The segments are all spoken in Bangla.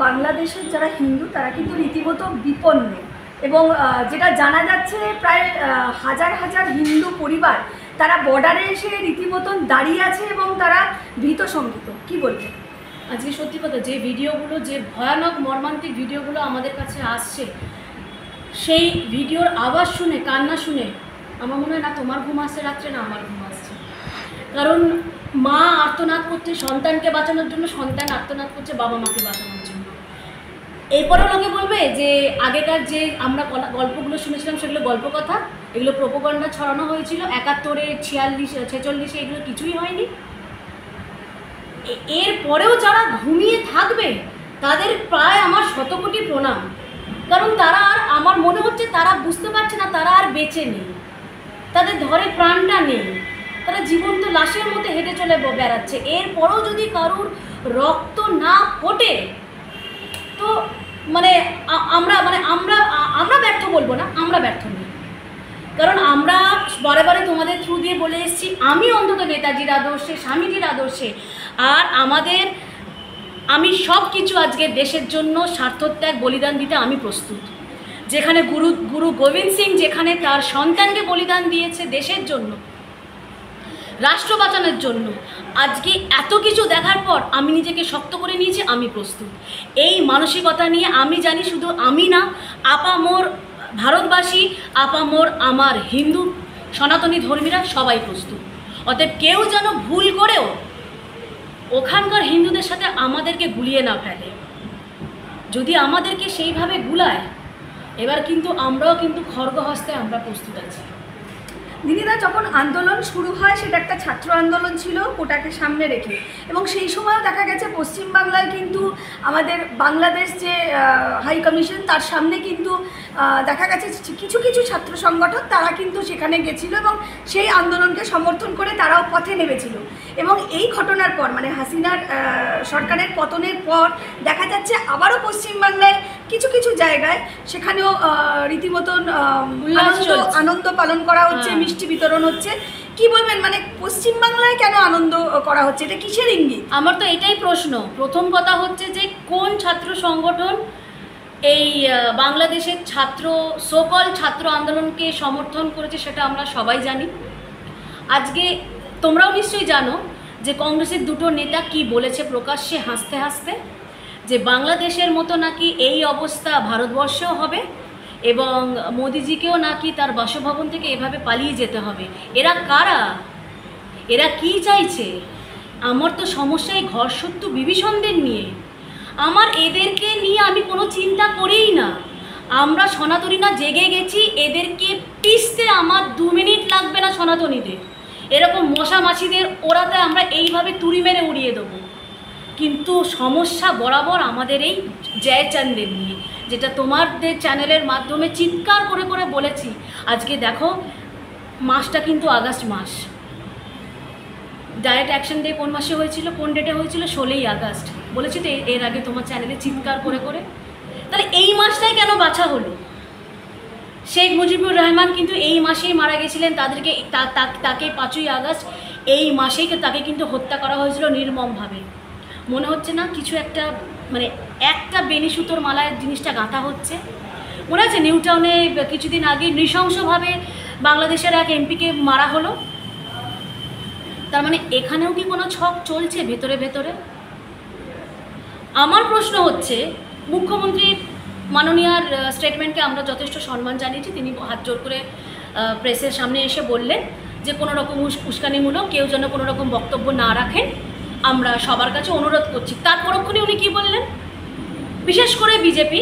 বাংলাদেশের যারা হিন্দু তারা কিন্তু রীতিমতো বিপন্ন এবং যেটা জানা যাচ্ছে প্রায় হাজার হাজার হিন্দু পরিবার তারা বর্ডারে এসে রীতিমতন দাঁড়িয়ে আছে এবং তারা ভীত শঙ্কিত। কি বলবেন? আজকে সত্যি কথা, যে ভিডিওগুলো, যে ভয়ানক মর্মান্তিক ভিডিওগুলো আমাদের কাছে আসছে, সেই ভিডিওর আওয়াজ শুনে, কান্না শুনে আমার মনে হয় না তোমার ঘুম আসছে রাত্রে, না আমার ঘুম আসছে। কারণ মা আর্তনাদ করছে সন্তানকে বাঁচানোর জন্য, সন্তান আর্তনাদ করছে বাবা মাকে বাঁচানোর জন্য। এরপরেও লোকে বলবে যে আগেকার যে আমরা গল্পগুলো শুনেছিলাম সেগুলো গল্প কথা, এগুলো প্রোপাগান্ডা ছড়ানো হয়েছিল। 71-এ, 46-এ, 46-এ এগুলো কিছুই হয়নি। এরপরেও যারা ঘুমিয়ে থাকবে তাদের প্রায় আমার শতকোটি প্রণাম। কারণ তারা আর, আমার মনে হচ্ছে তারা বুঝতে পারছে না তারা আর বেঁচে নেই, তাদের ধরে প্রাণটা নেই, তারা জীবন্ত লাশের মতো হেঁটে চলে বেড়াচ্ছে। এরপরেও যদি কারুর রক্ত না ফোটে তো আমরা ব্যর্থ বলবো না, আমরা ব্যর্থ নই। কারণ আমরা বারে বারে তোমাদের থ্রু দিয়ে বলে এসেছি, আমি অন্তত নেতাজির আদর্শে, স্বামীজির আদর্শে, আর আমি সব কিছু আজকে দেশের জন্য স্বার্থত্যাগ বলিদান দিতে আমি প্রস্তুত। যেখানে গুরু গোবিন্দ সিং যেখানে তার সন্তানকে বলিদান দিয়েছে দেশের জন্য, রাষ্ট্র বাঁচানোর জন্য, আজকে এত কিছু দেখার পর আমি নিজেকে শক্ত করে নিয়েছি, আমি প্রস্তুত। এই মানসিকতা নিয়ে আমি জানি শুধু আমি না, আপামোর ভারতবাসী, আপামোর আমার হিন্দু সনাতনী ধর্মীরা সবাই প্রস্তুত। অতএব কেউ যেন ভুল করেও ওখানকার হিন্দুদের সাথে আমাদেরকে গুলিয়ে না ফেলে। যদি আমাদেরকে সেইভাবে গুলায়, এবার কিন্তু আমরাও কিন্তু খড়গহস্তে আমরা প্রস্তুত আছি। দিদিদা, যখন আন্দোলন শুরু হয় সেটা একটা ছাত্র আন্দোলন ছিল ওটাকে সামনে রেখে, এবং সেই সময়ও দেখা গেছে পশ্চিমবাংলায় কিন্তু আমাদের বাংলাদেশ যে হাই কমিশন তার সামনে কিন্তু দেখা গেছে কিছু কিছু ছাত্র সংগঠন তারা কিন্তু সেখানে গেছিল এবং সেই আন্দোলনকে সমর্থন করে তারাও পথে নেমেছিল। এবং এই ঘটনার পর মানে হাসিনার সরকারের পতনের পর দেখা যাচ্ছে আবারও পশ্চিমবাংলায় কিছু কিছু জায়গায় সেখানেও রীতিমতন আনন্দ পালন করা হচ্ছে, মিষ্টি বিতরণ হচ্ছে। কি বলবেন, মানে পশ্চিমবাংলায় কেন আনন্দ করা হচ্ছে, এটা কিসের ইঙ্গিত? আমার তো এটাই প্রশ্ন। প্রথম কথা হচ্ছে যে কোন ছাত্র সংগঠন এই বাংলাদেশের সকল ছাত্র আন্দোলনকে সমর্থন করেছে সেটা আমরা সবাই জানি। আজকে তোমরাও নিশ্চয়ই জানো যে কংগ্রেসের দুটো নেতা কি বলেছে প্রকাশ্যে হাসতে হাসতে, যে বাংলাদেশের মতো নাকি এই অবস্থা ভারতবর্ষেও হবে এবং মোদিজিকেও নাকি তার বাসভবন থেকে এভাবে পালিয়ে যেতে হবে। এরা কারা? এরা কি চাইছে? আমার তো সমস্যা এই ঘরশত্রু বিভীষণদের নিয়ে। আমার এদেরকে নিয়ে আমি কোনো চিন্তা করিই না। আমরা সনাতনীরা জেগে গেছি, এদেরকে পিষতে আমার 2 মিনিট লাগবে না। সনাতনীদের এরকম মশা মাছিদের ওড়াতে আমরা এইভাবে তুড়ি মেরে উড়িয়ে দেবো। কিন্তু সমস্যা বরাবর আমাদের এই জয়চাঁদের নিয়ে, যেটা তোমাদের চ্যানেলের মাধ্যমে চিৎকার করে করে বলেছি। আজকে দেখো মাসটা কিন্তু আগস্ট মাস। ডাইরেক্ট অ্যাকশন ডে কোন মাসে হয়েছিল, কোন ডেটে হয়েছিল? 16ই আগস্ট। বলেছি তো এর আগে তোমার চ্যানেলে চিৎকার করে করে। তাহলে এই মাসটাই কেন বাছা হলো? শেখ মুজিবুর রহমান কিন্তু এই মাসেই মারা গেছিলেন। তাকে 5ই আগস্ট এই মাসেই তাকে কিন্তু হত্যা করা হয়েছিল নির্মমভাবে। মনে হচ্ছে না কিছু একটা, মানে একটা বেনি সুতোর মালায় জিনিসটা গাঁথা হচ্ছে? মনে আছে নিউ টাউনে কিছুদিন আগে নৃশংসভাবে বাংলাদেশের এক এমপিকে মারা হলো? তার মানে এখানেও কি কোনো ছক চলছে ভেতরে ভেতরে? আমার প্রশ্ন হচ্ছে, মুখ্যমন্ত্রীর মাননীয়ার স্টেটমেন্টকে আমরা যথেষ্ট সম্মান জানিয়েছি। তিনি হাত জোর করে প্রেসের সামনে এসে বললেন যে কোনো রকম উস্কানিমূলক কেউ যেন কোনো রকম বক্তব্য না রাখেন, আমরা সবার কাছে অনুরোধ করছি। তার পরক্ষণে উনি কী বললেন? বিশেষ করে বিজেপি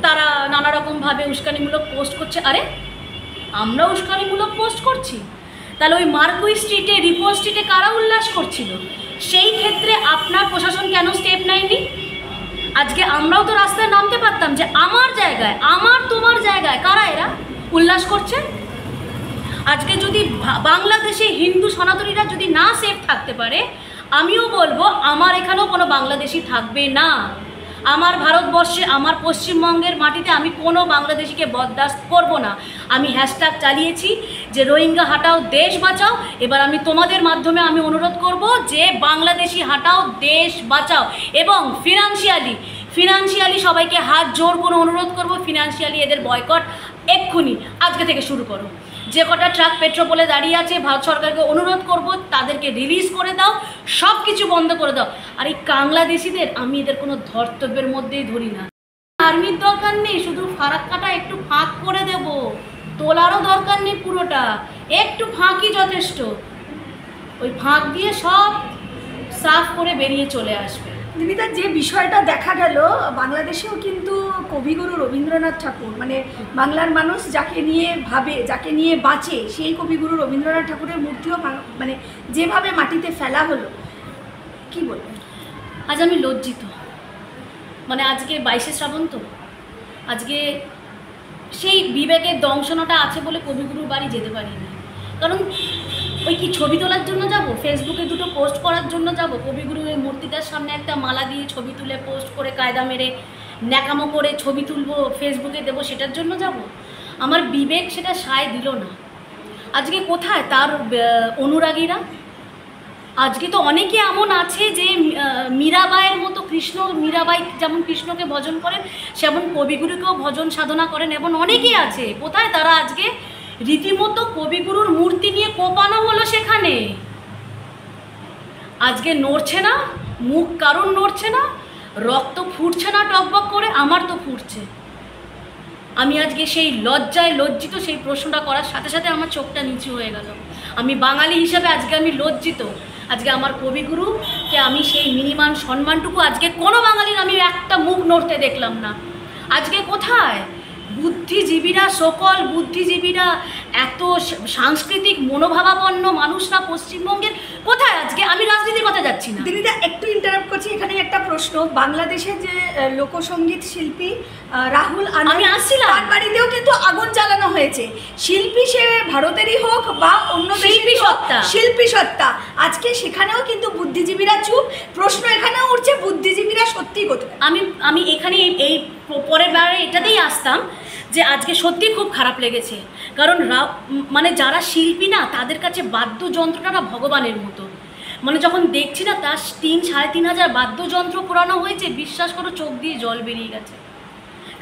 তারা নানা রকমভাবে উস্কানিমূলক পোস্ট করছে। আরে আমরা উস্কানিমূলক পোস্ট করছি, তাহলে ওই মার্কুই স্ট্রিটে, রিপো স্ট্রিটে কারা উল্লাস করছিল? সেই ক্ষেত্রে আপনার প্রশাসন কেন স্টেপ নেয়নি? আজকে আমরাও তো রাস্তায় নামতে পারতাম যে আমার জায়গায়, আমার তোমার জায়গায় কারা এরা উল্লাস করছে। আজকে যদি বাংলাদেশে হিন্দু সনাতনীরা যদি না সেফ থাকতে পারে, আমিও বলবো আমার এখানেও কোনো বাংলাদেশি থাকবে না। আমার ভারতবর্ষে, আমার পশ্চিমবঙ্গের মাটিতে আমি কোনো বাংলাদেশিকে বরদাস্ত করব না। আমি হ্যাশট্যাগ চালিয়েছি যে রোহিঙ্গা হাটাও দেশ বাঁচাও। এবার আমি তোমাদের মাধ্যমে আমি অনুরোধ করব যে বাংলাদেশি হাটাও দেশ বাঁচাও এবং ফিনান্সিয়ালি ফিনান্সিয়ালি সবাইকে হাত জোর করে অনুরোধ করব, ফিনান্সিয়ালি এদের বয়কট এক্ষুনি আজকে থেকে শুরু করো। যে কটা ট্রাক পেট্রোপোলে দাঁড়িয়ে আছে ভারত সরকারকে অনুরোধ করব তাদেরকে রিলিজ করে দাও, সব কিছু বন্ধ করে দাও। আর এই বাংলাদেশিদের আমি এদের কোনো ধর্তব্যের মধ্যেই ধরি না। আর্মির দরকার নেই, শুধু ফারাক্কাটা একটু ফাঁক করে দেব, তোলারও দরকার নেই পুরোটা, একটু ফাঁকই যথেষ্ট। ওই ফাঁক দিয়ে সব সাফ করে বেরিয়ে চলে আসবে। দিদিদা, যে বিষয়টা দেখা গেল বাংলাদেশেও কিন্তু কবিগুরু রবীন্দ্রনাথ ঠাকুর, মানে বাংলার মানুষ যাকে নিয়ে ভাবে, যাকে নিয়ে বাঁচে, সেই কবিগুরু রবীন্দ্রনাথ ঠাকুরের মূর্তিও মানে যেভাবে মাটিতে ফেলা হলো, কি বলবেন? আজ আমি লজ্জিত। মানে আজকে 22শে শ্রাবণ তো, আজকে সেই বিবেকের দংশনটা আছে বলে কবিগুরুর বাড়ি যেতে পারি না। কারণ ওই কি ছবি তোলার জন্য যাব, ফেসবুকে দুটো পোস্ট করার জন্য যাব, কবিগুরুর এই মূর্তিটার সামনে একটা মালা দিয়ে ছবি তুলে পোস্ট করে কায়দা মেরে ন্যাকামো করে ছবি তুলবো ফেসবুকে দেবো, সেটার জন্য যাব? আমার বিবেক সেটা সায় দিল না। আজকে কোথায় তার অনুরাগীরা? আজকে তো অনেকে এমন আছে যে মীরাবাইয়ের মতো, মীরাবাই যেমন কৃষ্ণকে ভজন করেন সেমন কবিগুরুকেও ভজন সাধনা করেন, এবং অনেকেই আছে। কোথায় তারা? আজকে রীতিমতো কবিগুরুর মূর্তি নিয়ে কোপানো হলো সেখানে। আজকে নড়ছে না মুখ, কারণ নড়ছে না, রক্ত ফুটছে না টকবক করে, আমার তো ফুটছে। আমি আজকে সেই লজ্জায় লজ্জিত, সেই প্রশ্নটা করার সাথে সাথে আমার চোখটা নিচু হয়ে গেল। আমি বাঙালি হিসেবে আজকে আমি লজ্জিত। আজকে আমার কবিগুরুকে আমি সেই মিনিমাম সম্মানটুকু আজকে কোনো বাঙালির আমি একটা মুখ নড়তে দেখলাম না। আজকে কোথায় বুদ্ধিজীবীরা, সকল বুদ্ধিজীবীরা, এত সাংস্কৃতিক মনোভাবাপন্ন মানুষরা পশ্চিমবঙ্গের কোথায়? আজকে আমি রাজনীতির কথা যাচ্ছি না দিদিদা, একটু ইন্টারাপ্ট করছি, এখানে একটা প্রশ্ন। বাংলাদেশের যে লোকসঙ্গীত শিল্পী রাহুল আনন্দ, আমি আসছিলাম, তার বাড়িতেও কিন্তু আগুন জ্বালানো হয়েছে। শিল্পী সে ভারতেরই হোক বা অন্য শিল্পী সত্তা, শিল্পী সত্তা, আজকে সেখানেও কিন্তু বুদ্ধিজীবীরা চুপ। প্রশ্ন এখানেও উঠছে, বুদ্ধিজীবীরা সত্যি কোথায়? আমি এখানে এই পরের বারে এটাতেই আসতাম যে আজকে সত্যি খুব খারাপ লেগেছে। কারণ মানে যারা শিল্পী না, তাদের কাছে বাদ্যযন্ত্রটা না ভগবানের মতো। মানে যখন দেখছি না তার 3,000-3,500 বাদ্যযন্ত্র পোড়ানো হয়েছে, বিশ্বাস করো চোখ দিয়ে জল বেরিয়ে গেছে।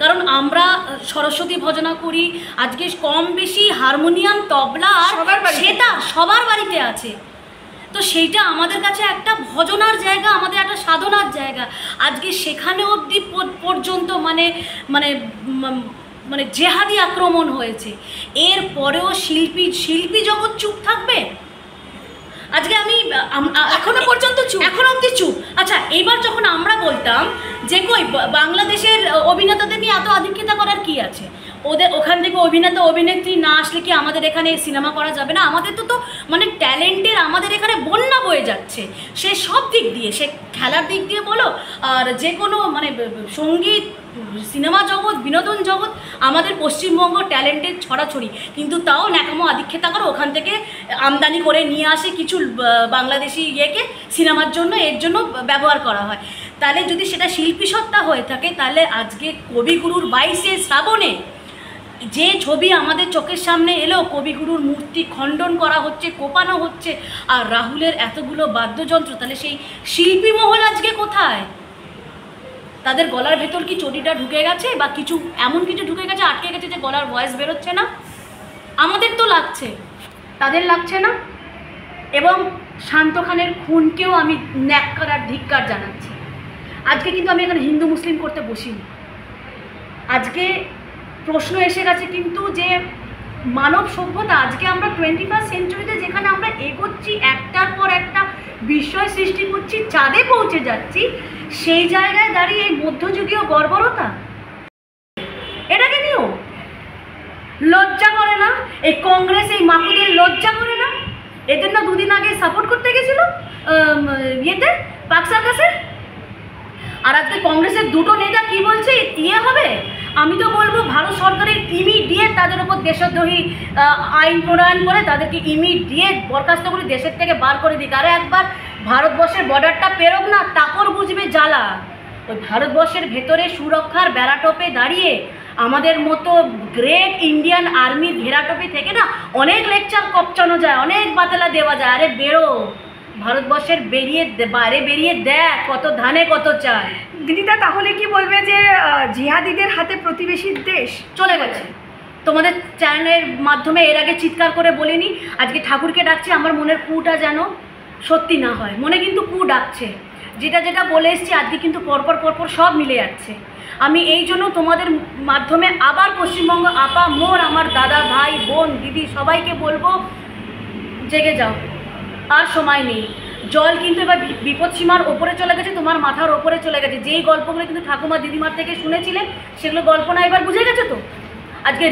কারণ আমরা সরস্বতী ভজনা করি, আজকে কম বেশি হারমোনিয়াম, তবলা, সেটা সবার বাড়িতে আছে। তো সেইটা আমাদের কাছে একটা ভজনার জায়গা, আমাদের একটা সাধনার জায়গা। আজকে সেখানে অবধি পর্যন্ত মানে মানে মানে জেহাদি আক্রমণ হয়েছে। এর পরেও শিল্পী জগৎ চুপ থাকবে? আজকে আমি এখনো পর্যন্ত চুপ, এখনো অবধি চুপ। আচ্ছা, এইবার যখন আমরা বলতাম যে কই বাংলাদেশের অভিনেতাদের নিয়ে এত আধিক্যতা করার কি আছে, ওদের ওখান থেকে অভিনেতা অভিনেত্রী না আসলে কি আমাদের এখানে সিনেমা করা যাবে না? আমাদের তো মানে ট্যালেন্টের আমাদের এখানে বন্যা বয়ে যাচ্ছে, সে সব দিক দিয়ে, সে খেলার দিক দিয়ে বলো আর যে কোনো মানে সঙ্গীত, সিনেমা জগৎ, বিনোদন জগৎ, আমাদের পশ্চিমবঙ্গ ট্যালেন্টের ছড়াছড়ি। কিন্তু তাও ন্যাকামো আধিক্যতা করে ওখান থেকে আমদানি করে নিয়ে আসে কিছু বাংলাদেশি ইয়েকে সিনেমার জন্য, এর জন্য ব্যবহার করা হয়। তাহলে যদি সেটা শিল্পী সত্তা হয়ে থাকে, তাহলে আজকে কবিগুরুর 22শে শ্রাবণে যে ছবি আমাদের চোখের সামনে এলো, কবিগুরুর মূর্তি খণ্ডন করা হচ্ছে, কোপানো হচ্ছে, আর রাহুলের এতগুলো বাদ্যযন্ত্র, তাহলে সেই শিল্পী মহল আজকে কোথায়? তাদের গলার ভেতর কি চটিটা ঢুকে গেছে বা কিছু এমন কিছু ঢুকে গেছে, আটকে গেছে যে গলার ভয়েস বেরোচ্ছে না? আমাদের তো লাগছে, তাদের লাগছে না। এবং শান্ত খানের খুনকেও আমি ন্যাক্কার আর ধিক্কার জানাচ্ছি। আজকে কিন্তু আমি এখানে হিন্দু মুসলিম করতে বসিনি। আজকে প্রশ্ন এসে গেছে কিন্তু যে মানব সভ্যতা, আজকে আমরা 21st সেঞ্চুরিতে যেখানে আমরা এগোচ্ছি, একটার পর একটা বিস্ময় সৃষ্টি করছি, চাঁদে পৌঁছে যাচ্ছি, সেই জায়গায় দাঁড়িয়ে এই মধ্যযুগীয় বর্বরতা, এটাকে নিয়েও লজ্জা করে না? এই কংগ্রেস, এই মাকুদের লজ্জা করে না? এদের না দুদিন আগে সাপোর্ট করতে গেছিল ইয়েতে, পাক সার্কাসে। আর আজকে কংগ্রেসের দুটো নেতা কি বলছে, ইয়ে হবে? আমি তো বলবো ভারত সরকারের ইমিডিয়েট তাদের উপর দেশদ্রোহী আইন প্রণয়ন করে তাদেরকে ইমিডিয়েট বরখাস্ত করে দেশের থেকে বার করে দিক। আরে একবার ভারতবর্ষের বর্ডারটা পেরোক না, তারপর বুঝবে জ্বালা। ওই ভারতবর্ষের ভেতরে সুরক্ষার বেড়াটোপে দাঁড়িয়ে আমাদের মতো গ্রেট ইন্ডিয়ান আর্মির ঘেরাটোপে থেকে না অনেক লেকচার কপচানো যায়, অনেক বাতেলা দেওয়া যায়। আরে বেরো ভারতবর্ষের বাইরে বেরিয়ে দেখ কত ধানে কত চাল। দিদিদা তাহলে কি বলবে যে জিহাদিদের হাতে প্রতিবেশী দেশ চলে গেছে? তোমাদের চ্যানেলের মাধ্যমে এর আগে চিৎকার করে বলিনি, আজকে ঠাকুরকে ডাকছে আমার মনের কুটা যেন সত্যি না হয়। মনে কিন্তু কু ডাকছে, যেটা যেটা বলে এসছি আজকে কিন্তু পরপর পরপর সব মিলে যাচ্ছে। আমি এই জন্য তোমাদের মাধ্যমে আবার পশ্চিমবঙ্গ আপা মোর, আমার দাদা ভাই বোন দিদি সবাইকে বলবো, জেগে যাও, আর সময় নেই। জল কিন্তু এবার বিপদসীমার ওপরে চলে গেছে, তোমার মাথার ওপরে চলে গেছে। যেই গল্পগুলো কিন্তু ঠাকুমা দিদিমার থেকে শুনেছিলে সেগুলো গল্প না, এবার বুঝে গেছে তো। আজকে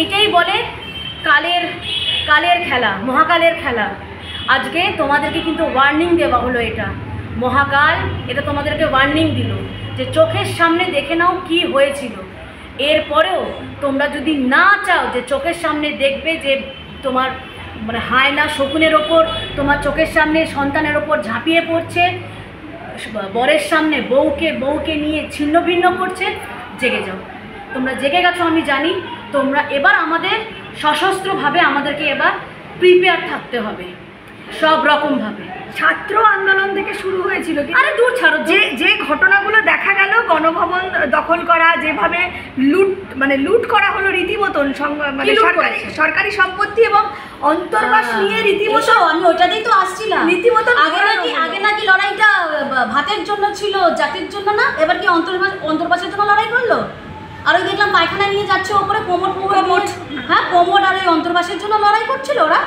এইটাই বলে কালের খেলা, মহাকালের খেলা। আজকে তোমাদেরকে কিন্তু ওয়ার্নিং দেওয়া হলো, এটা মহাকাল এটা তোমাদেরকে ওয়ার্নিং দিল যে চোখের সামনে দেখে নাও কি হয়েছিল। এরপরেও তোমরা যদি না চাও যে চোখের সামনে দেখবে যে তোমার মানে হায়না শকুনের ওপর তোমার চোখের সামনে সন্তানের ওপর ঝাঁপিয়ে পড়ছে, বরের সামনে বউকে নিয়ে ছিন্ন ভিন্ন করছে, জেগে যাও। তোমরা জেগে গেছো আমি জানি। তোমরা এবার আমাদের সশস্ত্রভাবে আমাদেরকে এবার প্রিপেয়ার থাকতে হবে সব রকমভাবে। ছাত্র আন্দোলন থেকে শুরু হয়েছিল, আরে দূর ছাড়ো, যে ঘটনাগুলো দেখা গেল, গণভবন দখল করা, যেভাবে লুট করা হলো রীতিমতন, মানে সরকারি সম্পত্তি এবং অন্তর্বাস নিয়ে রীতিমতো, আমি ওটাতেই তো আসছিলাম। রীতিমতো আগে নাকি লড়াইটা ভাতের জন্য ছিল, জাতির জন্য না, এবার কি অন্তর্বাসের জন্য লড়াই করলো? আর ওই দেখলাম পায়খানা নিয়ে যাচ্ছে ওপরে কোমর, হ্যাঁ কোমর, আর ওই অন্তর্বাসের জন্য লড়াই করছিল ওরা।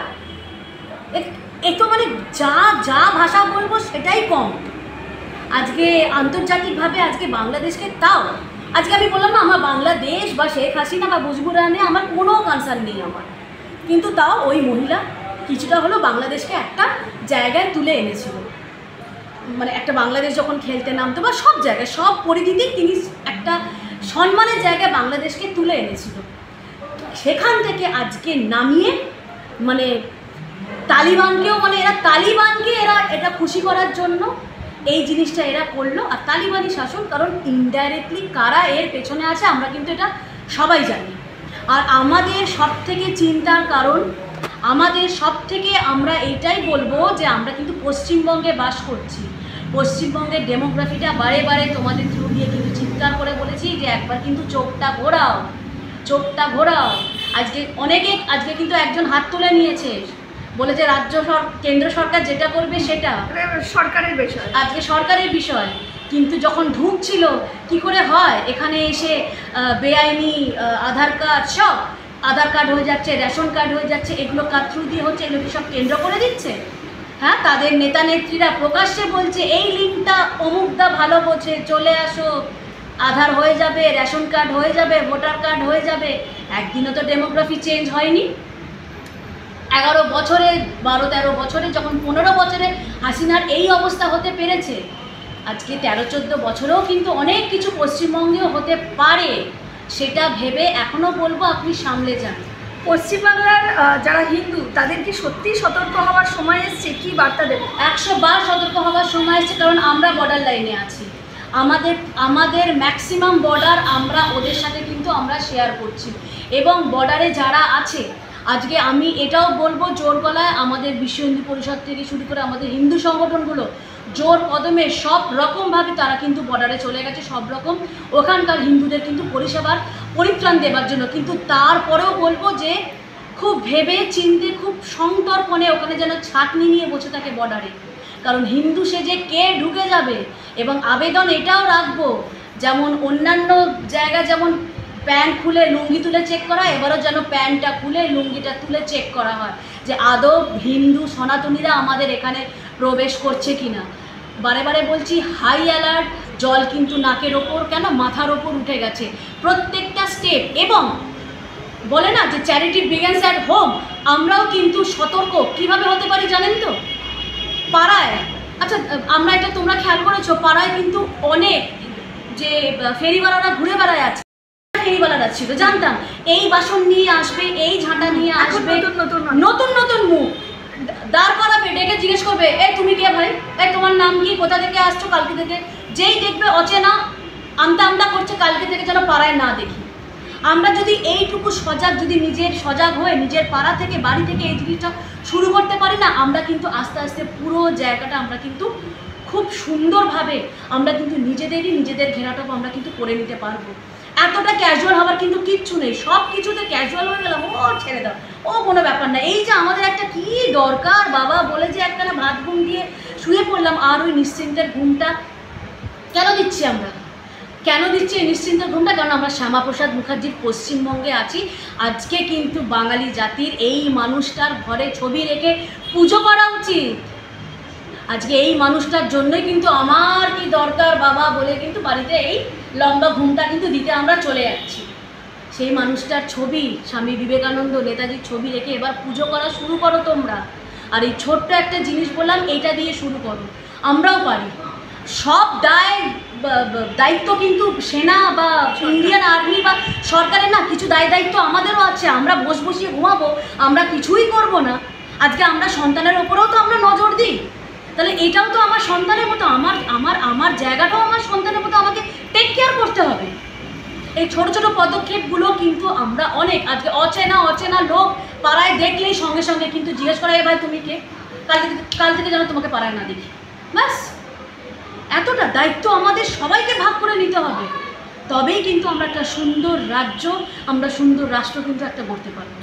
তো মানে যা ভাষা বলবো সেটাই কম। আজকে আন্তর্জাতিকভাবে আজকে বাংলাদেশকে, তাও আজকে আমি বললাম না আমার বাংলাদেশ বা শেখ হাসিনা বা মুজিবুর রহমানে আমার কোনো কনসার্ন নেই আমার, কিন্তু তাও ওই মহিলা কিছুটা হলো বাংলাদেশকে একটা জায়গায় তুলে এনেছিল। মানে একটা বাংলাদেশ যখন খেলতে নামতো বা সব জায়গায় সব পরিধিতেই তিনি একটা সম্মানের জায়গায় বাংলাদেশকে তুলে এনেছিল। সেখান থেকে আজকে নামিয়ে মানে তালিবানকেও, মানে এরা এটা খুশি করার জন্য এই জিনিসটা এরা করলো। আর তালিবানি শাসন, কারণ ইনডাইরেক্টলি কারা এর পেছনে আছে আমরা কিন্তু এটা সবাই জানি। আর আমাদের সব থেকে চিন্তার কারণ, আমরা এইটাই বলবো যে আমরা কিন্তু পশ্চিমবঙ্গে বাস করছি। পশ্চিমবঙ্গের ডেমোগ্রাফিটা বারে তোমাদের থ্রু দিয়ে কিন্তু চিৎকার করে বলেছি যে একবার কিন্তু চোখটা ঘোরাও। আজকে কিন্তু একজন হাত তুলে নিয়েছে, বলে যে কেন্দ্র সরকার যেটা করবে সেটা সরকারের বিষয়, আজকে সরকারের বিষয়। কিন্তু যখন ঢুকছিল কি করে হয়, এখানে এসে বেআইনি আধার কার্ড হয়ে যাচ্ছে, রেশন কার্ড হয়ে যাচ্ছে, এগুলো কার থ্রু দিয়ে হচ্ছে? এগুলো কি সব কেন্দ্র করে দিচ্ছে? হ্যাঁ, তাদের নেতা নেত্রীরা প্রকাশ্যে বলছে এই লিঙ্কটা অমুকদা ভালো বোঝে, চলে আসো, আধার হয়ে যাবে, রেশন কার্ড হয়ে যাবে, ভোটার কার্ড হয়ে যাবে। একদিনও তো ডেমোগ্রাফি চেঞ্জ হয়নি। 11 বছরে, 12-13 বছরে, যখন 15 বছরে হাসিনার এই অবস্থা হতে পেরেছে, আজকে 13-14 বছরেও কিন্তু অনেক কিছু পশ্চিমবঙ্গেও হতে পারে। সেটা ভেবে এখনও বলবো আপনি সামলে যান। পশ্চিমবাংলার যারা হিন্দু তাদের কি সত্যি সতর্ক হওয়ার সময় এসছে? কি বার্তা দেবে? 100 বার সতর্ক হওয়ার সময় এসছে, কারণ আমরা বর্ডার লাইনে আছি। আমাদের ম্যাক্সিমাম বর্ডার আমরা ওদের সাথে কিন্তু আমরা শেয়ার করছি। এবং বর্ডারে যারা আছে, আজকে আমি এটাও বলবো জোর গলায়, আমাদের বিশ্ব হিন্দু পরিষদ থেকে শুরু করে আমাদের হিন্দু সংগঠনগুলো জোর কদমে সব রকমভাবে তারা কিন্তু বর্ডারে চলে গেছে, সব রকম ওখানকার হিন্দুদের কিন্তু পরিষেবার পরিত্রাণ দেওয়ার জন্য। কিন্তু তারপরেও বলবো যে খুব ভেবে চিন্তে, খুব সন্তর্পণে ওখানে যেন ছাঁকনি নিয়ে বসে থাকে বর্ডারে, কারণ হিন্দু সেজে কে ঢুকে যাবে। এবং আবেদন এটাও রাখবো, যেমন অন্যান্য জায়গায় যেমন প্যান্ট খুলে লুঙ্গি তুলে চেক করা, এবারও যেন প্যান্টটা খুলে লুঙ্গিটা তুলে চেক করা হয় যে আদৌ হিন্দু সনাতনীরা আমাদের এখানে প্রবেশ করছে কিনা। বারে বলছি, হাই অ্যালার্ট, জল কিন্তু নাকের ওপর কেন মাথার ওপর উঠে গেছে প্রত্যেকটা স্টেপ। এবং বলে না যে চ্যারিটি বিগিনস অ্যাট হোম, আমরাও কিন্তু সতর্ক কিভাবে হতে পারি জানেন তো? পাড়ায়, আচ্ছা আমরা এটা তোমরা খেয়াল করেছো, পাড়ায় কিন্তু অনেক যে ফেরিওয়ালারা ঘুরে বেড়ায় আছে, ফেরিওয়ালারা ছিল জানতাম, এই বাসন নিয়ে আসবে, এই ঝাঁটা নিয়ে আসবে, নতুন মুখ দাঁড় করাবে, ডেকে জিজ্ঞেস করবে এ তুমি কে ভাই, এ তোমার নাম কি, কোথা থেকে আসছো, কালকে থেকে। যেই দেখবে অচেনা আমতা করছে, কালকে থেকে যেন পাড়ায় না দেখি। আমরা যদি এইটুকু সজাগ হয়ে নিজের পাড়া থেকে, বাড়ি থেকে এই জিনিসটা শুরু করতে পারি না, আমরা কিন্তু আস্তে আস্তে পুরো জায়গাটা আমরা কিন্তু খুব সুন্দরভাবে আমরা কিন্তু নিজেদের ঘেরাটপ আমরা কিন্তু করে নিতে পারবো। এতটা ক্যাজুয়াল হওয়ার কিন্তু কিচ্ছু নেই, সব কিছুতে ক্যাজুয়াল হয়ে গেলাম, ও ছেড়ে দাও, ও কোনো ব্যাপার না। এই যে আমাদের একটা কি দরকার বাবা বলে যে একখানা ভাত ঘুম দিয়ে শুয়ে পড়লাম, আর ওই নিশ্চিন্তের ঘুমটা কেন দিচ্ছি আমরা? কেন দিচ্ছি এই নিশ্চিন্তের ঘুমটা? কারণ আমরা শ্যামাপ্রসাদ মুখার্জির পশ্চিমবঙ্গে আছি। আজকে কিন্তু বাঙালি জাতির এই মানুষটার ঘরে ছবি রেখে পুজো করা উচিত। আজকে এই মানুষটার জন্যই কিন্তু আমার কি দরকার বাবা বলে কিন্তু বাড়িতে এই লম্বা ঘুমটা কিন্তু দিতে আমরা চলে যাচ্ছি। সেই মানুষটার ছবি, স্বামী বিবেকানন্দ, নেতাজির ছবি রেখে এবার পুজো করা শুরু করো তোমরা। আর এই ছোট্ট একটা জিনিস বললাম, এইটা দিয়ে শুরু করো, আমরাও পারি। সব দায়িত্ব কিন্তু সেনা বা ইন্ডিয়ান আর্মি বা সরকারের না, কিছু দায়িত্ব আমাদেরও আছে। আমরা বসিয়ে ঘুমাবো, আমরা কিছুই করব না? আজকে আমরা সন্তানের ওপরেও তো আমরা নজর দিই, তাহলে এটাও তো আমার সন্তানের মতো, আমার জায়গাটাও আমার সন্তানের মতো আমাকে টেক কেয়ার করতে হবে। এই ছোট ছোট পদক্ষেপগুলো কিন্তু আমরা অনেক, আজকে অচেনা লোক পাড়ায় দেখলেই সঙ্গে সঙ্গে কিন্তু জিজ্ঞেস করা, ভাই তুমি কে, কাল থেকে যেন তোমাকে পাড়ায় না দেখি। ব্যাস, এতটা দায়িত্ব আমাদের সবাইকে ভাগ করে নিতে হবে, তবেই কিন্তু আমরা একটা সুন্দর রাজ্য, আমরা সুন্দর রাষ্ট্র কিন্তু একটা গড়তে পারবো।